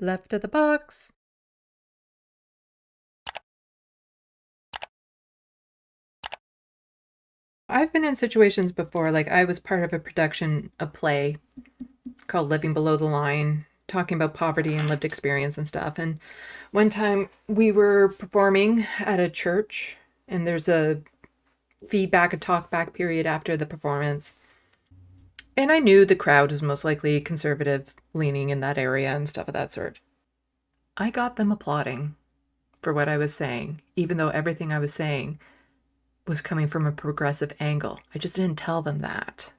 Left of the box. I've been in situations before, like I was part of a production, a play called Living Below the Line, talking about poverty and lived experience and stuff. And one time we were performing at a church, and there's a feedback, a talk back period after the performance. And I knew the crowd was most likely conservative leaning in that area and stuff of that sort. I got them applauding for what I was saying, even though everything I was saying was coming from a progressive angle. I just didn't tell them that.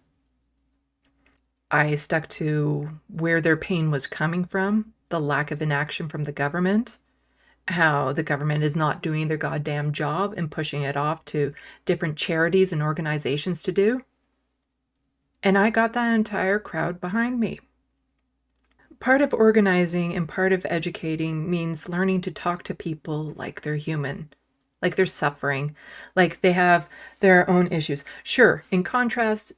I stuck to where their pain was coming from, the lack of inaction from the government, how the government is not doing their goddamn job and pushing it off to different charities and organizations to do. And I got that entire crowd behind me. Part of organizing and part of educating means learning to talk to people like they're human, like they're suffering, like they have their own issues. Sure, in contrast,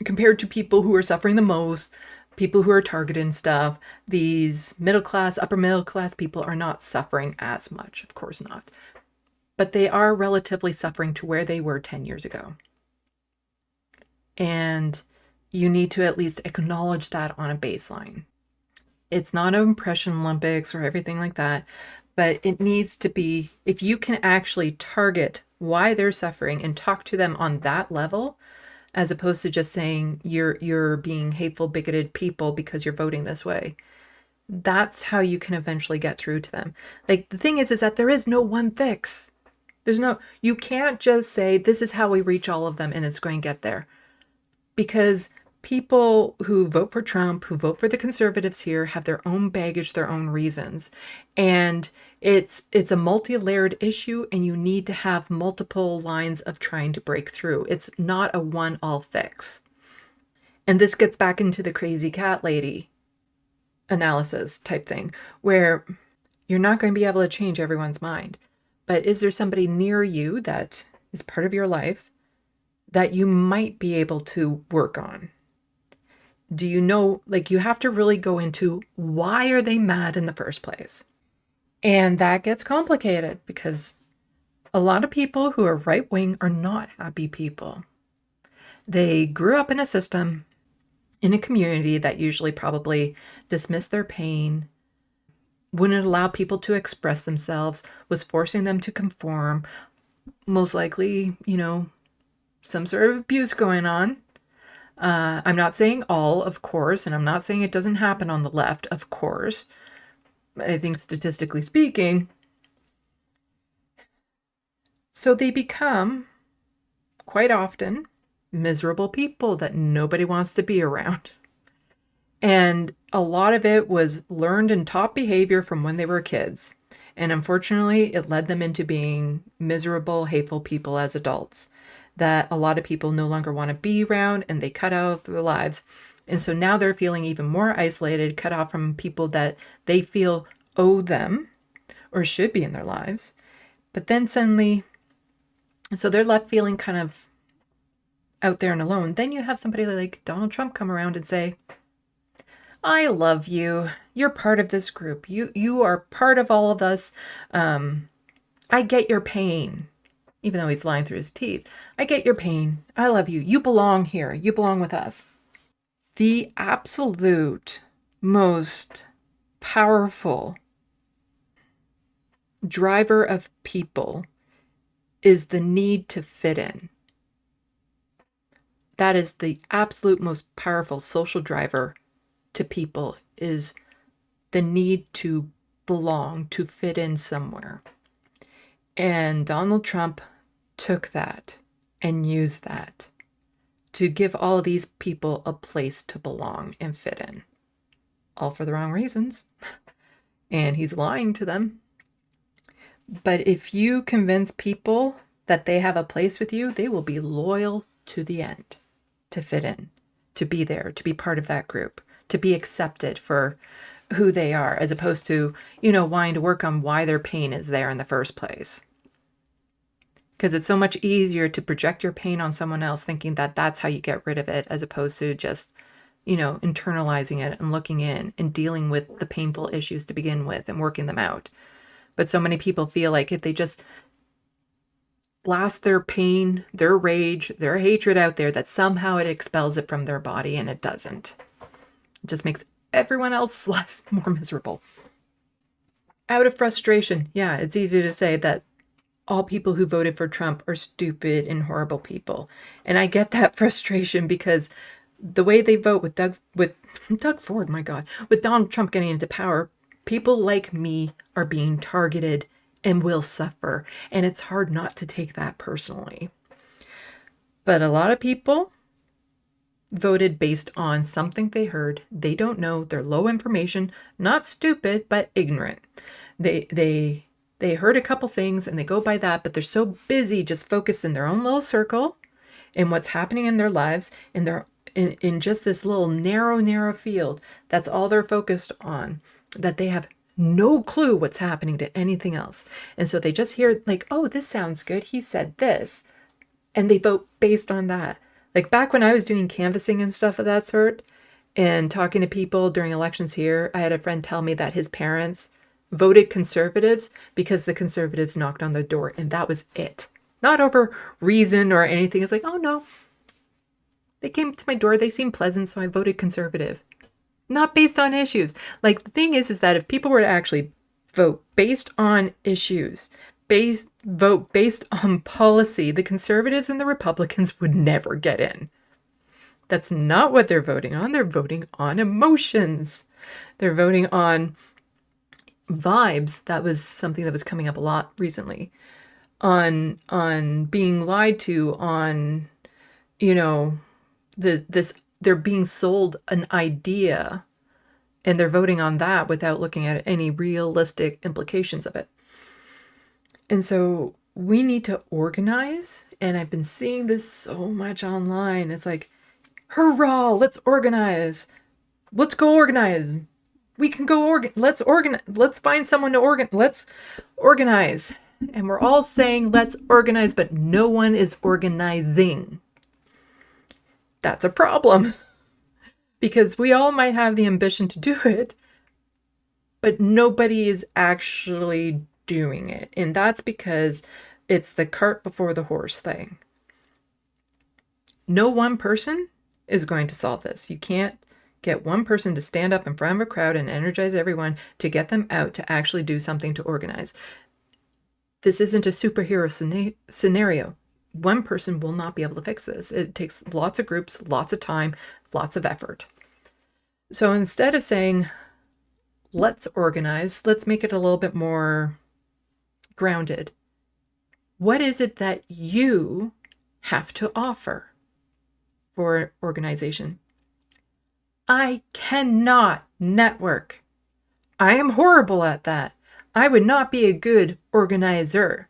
compared to people who are suffering the most, people who are targeted and stuff, these middle class, upper middle class people are not suffering as much. Of course not. But they are relatively suffering to where they were 10 years ago. And you need to at least acknowledge that on a baseline. It's not an impression Olympics or everything like that, but it needs to be, if you can actually target why they're suffering and talk to them on that level, as opposed to just saying you're being hateful, bigoted people because you're voting this way. That's how you can eventually get through to them. Like, the thing is that there is no one fix. You can't just say, this is how we reach all of them and it's going to get there. Because people who vote for Trump, who vote for the conservatives here, have their own baggage, their own reasons. And it's a multi-layered issue, and you need to have multiple lines of trying to break through. It's not a one-all fix. And this gets back into the crazy cat lady analysis type thing, where you're not going to be able to change everyone's mind. But is there somebody near you that is part of your life that you might be able to work on? Do you know, like, you have to really go into why are they mad in the first place? And that gets complicated because a lot of people who are right-wing are not happy people. They grew up in a system, in a community that usually probably dismissed their pain, wouldn't allow people to express themselves, was forcing them to conform, most likely, some sort of abuse going on. I'm not saying all, of course, and I'm not saying it doesn't happen on the left, of course. I think statistically speaking. So they become, quite often, miserable people that nobody wants to be around. And a lot of it was learned and taught behavior from when they were kids. And unfortunately, it led them into being miserable, hateful people as adults that a lot of people no longer want to be around, and they cut out their lives. And so now they're feeling even more isolated, cut off from people that they feel owe them or should be in their lives. But then suddenly, so they're left feeling kind of out there and alone. Then you have somebody like Donald Trump come around and say, I love you. You're part of this group. You are part of all of us. I get your pain. Even though he's lying through his teeth. I get your pain. I love you. You belong here. You belong with us. The absolute most powerful driver of people is the need to fit in. That is the absolute most powerful social driver to people, is the need to belong, to fit in somewhere. And Donald Trump took that and used that to give all of these people a place to belong and fit in. All for the wrong reasons. And he's lying to them. But if you convince people that they have a place with you, they will be loyal to the end, to fit in, to be there, to be part of that group, to be accepted for who they are, as opposed to, wanting to work on why their pain is there in the first place. Because it's so much easier to project your pain on someone else, thinking that that's how you get rid of it, as opposed to just internalizing it and looking in and dealing with the painful issues to begin with and working them out. But so many people feel like if they just blast their pain, their rage, their hatred out there, that somehow it expels it from their body, and it doesn't. It just makes everyone else's lives more miserable. Out of frustration, yeah, it's easy to say that all people who voted for Trump are stupid and horrible people. And I get that frustration because the way they vote with Doug Ford, my God, with Donald Trump getting into power, people like me are being targeted and will suffer. And it's hard not to take that personally. But a lot of people voted based on something they heard. They don't know. They're low information, not stupid, but ignorant. They heard a couple things and they go by that, but they're so busy just focused in their own little circle and what's happening in their lives, and they're in just this little narrow field. That's all they're focused on, that they have no clue what's happening to anything else. And so they just hear like, oh, this sounds good. He said this. And they vote based on that. Like back when I was doing canvassing and stuff of that sort and talking to people during elections here, I had a friend tell me that his parents voted conservatives because the conservatives knocked on the door, and that was it. Not over reason or anything. It's like, oh no, they came to my door, they seemed pleasant, so I voted conservative. Not based on issues. Like the thing is that if people were to actually vote based on issues, vote based on policy, the conservatives and the Republicans would never get in. That's not what they're voting on. They're voting on emotions. They're voting on vibes. That was something that was coming up a lot recently. On being lied to, on, they're being sold an idea, and they're voting on that without looking at any realistic implications of it. And so we need to organize. And I've been seeing this so much online. It's like, hurrah, let's organize. Let's go organize. We can go let's organize. Let's find someone to let's organize. And we're all saying, let's organize, but no one is organizing. That's a problem. Because we all might have the ambition to do it, but nobody is actually doing it. And that's because it's the cart before the horse thing. No one person is going to solve this. You can't get one person to stand up in front of a crowd and energize everyone to get them out to actually do something to organize. This isn't a superhero scenario. One person will not be able to fix this. It takes lots of groups, lots of time, lots of effort. So instead of saying, let's organize, let's make it a little bit more grounded. What is it that you have to offer for organization? I cannot network. I am horrible at that. I would not be a good organizer.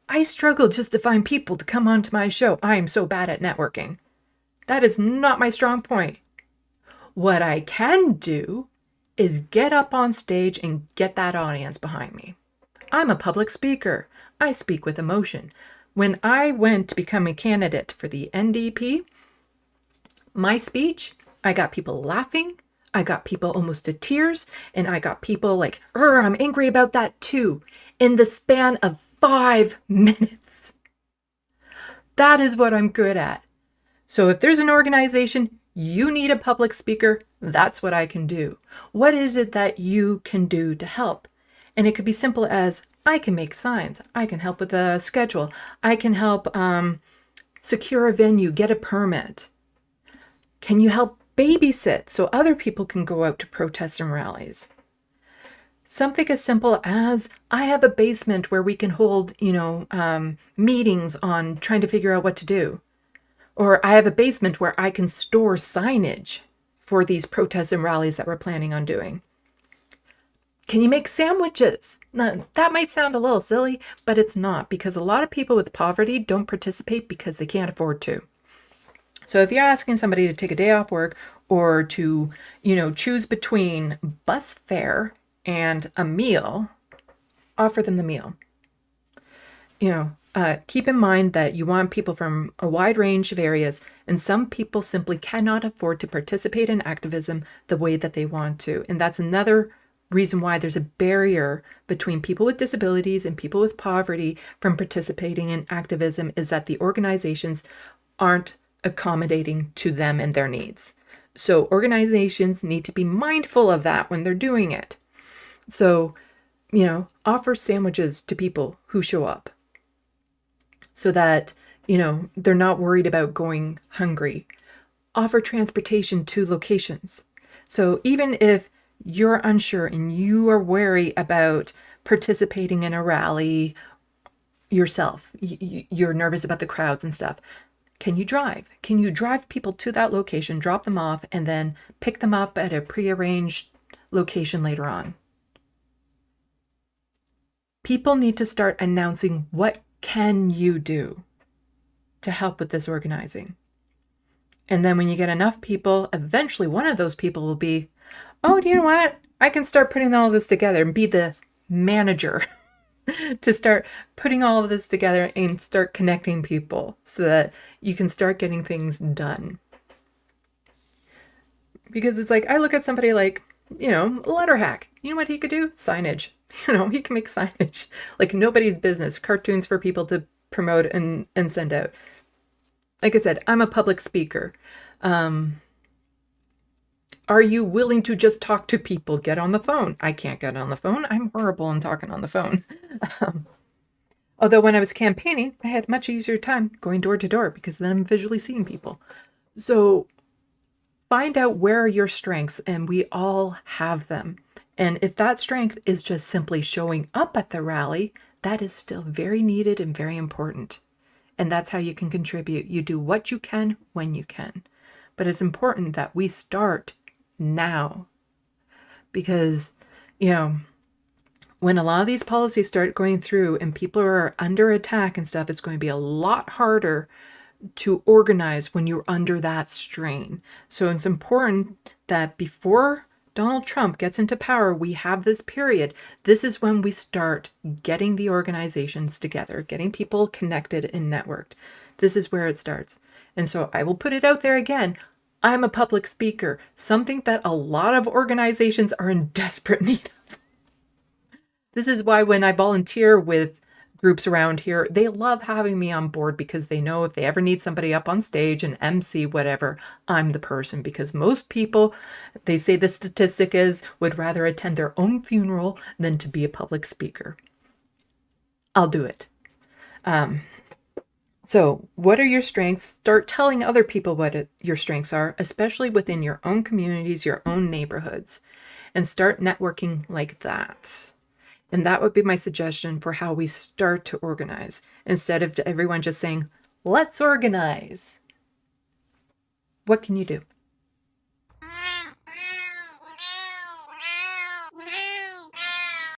I struggle just to find people to come onto my show. I am so bad at networking. That is not my strong point. What I can do is get up on stage and get that audience behind me. I'm a public speaker. I speak with emotion. When I went to become a candidate for the NDP, my speech, I got people laughing. I got people almost to tears. And I got people like, I'm angry about that too. In the span of 5 minutes. That is what I'm good at. So if there's an organization, you need a public speaker, that's what I can do. What is it that you can do to help? And it could be simple as, I can make signs. I can help with a schedule. I can help secure a venue, get a permit. Can you help babysit so other people can go out to protests and rallies? Something as simple as, I have a basement where we can hold, meetings on trying to figure out what to do. Or I have a basement where I can store signage for these protests and rallies that we're planning on doing. Can you make sandwiches? Now, that might sound a little silly, but it's not, because a lot of people with poverty don't participate because they can't afford to. So if you're asking somebody to take a day off work or to, choose between bus fare and a meal, offer them the meal. Keep in mind that you want people from a wide range of areas, and some people simply cannot afford to participate in activism the way that they want to. And that's another reason why there's a barrier between people with disabilities and people with poverty from participating in activism, is that the organizations aren't accommodating to them and their needs. So organizations need to be mindful of that when they're doing it. So, offer sandwiches to people who show up so that, they're not worried about going hungry. Offer transportation to locations. So even if you're unsure and you are wary about participating in a rally yourself, you're nervous about the crowds and stuff, can you drive? Can you drive people to that location, drop them off, and then pick them up at a prearranged location later on? People need to start announcing, what can you do to help with this organizing? And then when you get enough people, eventually one of those people will be, oh, do you know what? I can start putting all this together and be the manager to start putting all of this together and start connecting people so that you can start getting things done. Because it's like, I look at somebody like, a letter hack. You know what he could do? Signage. He can make signage like nobody's business, cartoons for people to promote and send out. Like I said, I'm a public speaker. Are you willing to just talk to people? Get on the phone. I can't get on the phone. I'm horrible in talking on the phone. Although when I was campaigning, I had much easier time going door to door because then I'm visually seeing people. So find out where are your strengths, and we all have them. And if that strength is just simply showing up at the rally, that is still very needed and very important. And that's how you can contribute. You do what you can when you can. But it's important that we start now. Because, when a lot of these policies start going through and people are under attack and stuff, it's going to be a lot harder to organize when you're under that strain. So it's important that before Donald Trump gets into power, we have this period. This is when we start getting the organizations together, getting people connected and networked. This is where it starts. And so I will put it out there again. I'm a public speaker, something that a lot of organizations are in desperate need of. This is why when I volunteer with groups around here, they love having me on board because they know if they ever need somebody up on stage and MC whatever, I'm the person. Because most people, they say the statistic is, would rather attend their own funeral than to be a public speaker. I'll do it. So what are your strengths? Start telling other people what your strengths are, especially within your own communities, your own neighborhoods, and start networking like that. And that would be my suggestion for how we start to organize, instead of everyone just saying, let's organize. What can you do?